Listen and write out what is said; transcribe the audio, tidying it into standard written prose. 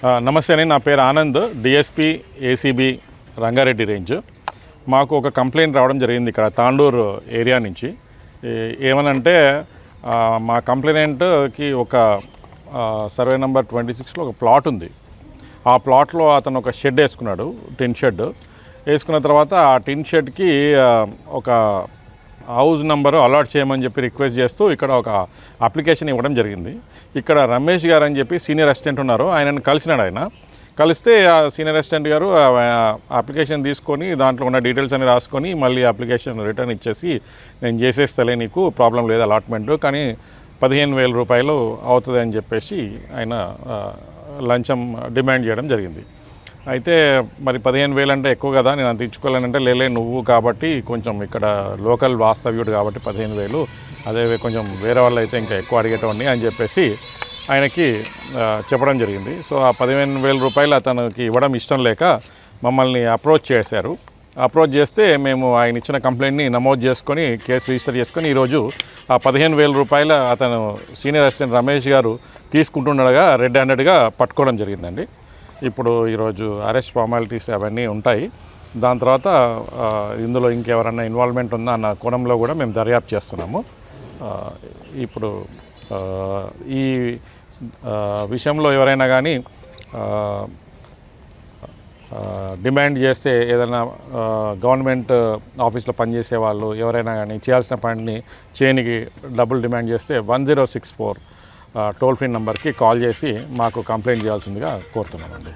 నమస్తే అండి, నా పేరు Anand, DSP ACB Rangareddy range. మాకు ఒక కంప్లైంట్ రావడం జరిగింది ఇక్కడ తాండూరు ఏరియా నుంచి. ఏమనంటే మా కంప్లైంట్కి ఒక సర్వే నెంబర్ 26లో ఒక ప్లాట్ ఉంది. ఆ ప్లాట్లో అతను ఒక షెడ్ వేసుకున్నాడు, టిన్ షెడ్ వేసుకున్న తర్వాత ఆ టిన్ షెడ్కి ఒక హౌస్ నెంబరు అలాట్ చేయమని చెప్పి రిక్వెస్ట్ చేస్తూ ఇక్కడ ఒక అప్లికేషన్ ఇవ్వడం జరిగింది. ఇక్కడ రమేష్ గారు అని చెప్పి సీనియర్ అసిస్టెంట్ ఉన్నారు, ఆయనను కలిసినాడు. ఆయన కలిస్తే ఆ సీనియర్ అసిస్టెంట్ గారు అప్లికేషన్ తీసుకొని దాంట్లో ఉన్న డీటెయిల్స్ అన్ని రాసుకొని మళ్ళీ అప్లికేషన్ రిటర్న్ ఇచ్చేసి, నేను చేసేస్తలే, నీకు ప్రాబ్లం లేదు అలాట్మెంట్, కానీ 15,000 రూపాయలు అవుతుంది అని చెప్పేసి ఆయన లంచం డిమాండ్ చేయడం జరిగింది. అయితే మరి 15,000 అంటే ఎక్కువ కదా, నేను అంత ఇచ్చుకోలేనంటే, లేలే నువ్వు కాబట్టి కొంచెం ఇక్కడ లోకల్ వాస్తవ్యుడు కాబట్టి 15,000, అదే కొంచెం వేరే వాళ్ళు అయితే ఇంకా ఎక్కువ అడిగేటోడిని అని చెప్పేసి ఆయనకి చెప్పడం జరిగింది. సో ఆ 15,000 రూపాయలు అతనికి ఇవ్వడం ఇష్టం లేక మమ్మల్ని అప్రోచ్ చేశారు. అప్రోచ్ చేస్తే మేము ఆయన ఇచ్చిన కంప్లైంట్ని నమోదు చేసుకొని కేసు రిజిస్టర్ చేసుకొని ఈరోజు ఆ 15,000 రూపాయల అతను సీనియర్ అసిస్టెంట్ రమేష్ గారు తీసుకుంటుండగా రెడ్ హ్యాండెడ్గా పట్టుకోవడం జరిగిందండి. ఇప్పుడు ఈరోజు అరెస్ట్ ఫార్మాలిటీస్ అవన్నీ ఉంటాయి. దాని తర్వాత ఇందులో ఇంకెవరన్నా ఇన్వాల్వ్మెంట్ ఉందా అన్న కోణంలో కూడా మేము దర్యాప్తు చేస్తున్నాము. ఇప్పుడు ఈ విషయంలో ఎవరైనా కానీ డిమాండ్ చేస్తే, ఏదైనా గవర్నమెంట్ ఆఫీస్లో పనిచేసే వాళ్ళు ఎవరైనా కానీ చేయాల్సిన పనిని చేయనికి డబ్బులు డిమాండ్ చేస్తే 1064 టోల్ ఫ్రీ నెంబర్కి కాల్ చేసి మాకు కంప్లైంట్ చేయాల్సిందిగా కోరుతున్నామండి.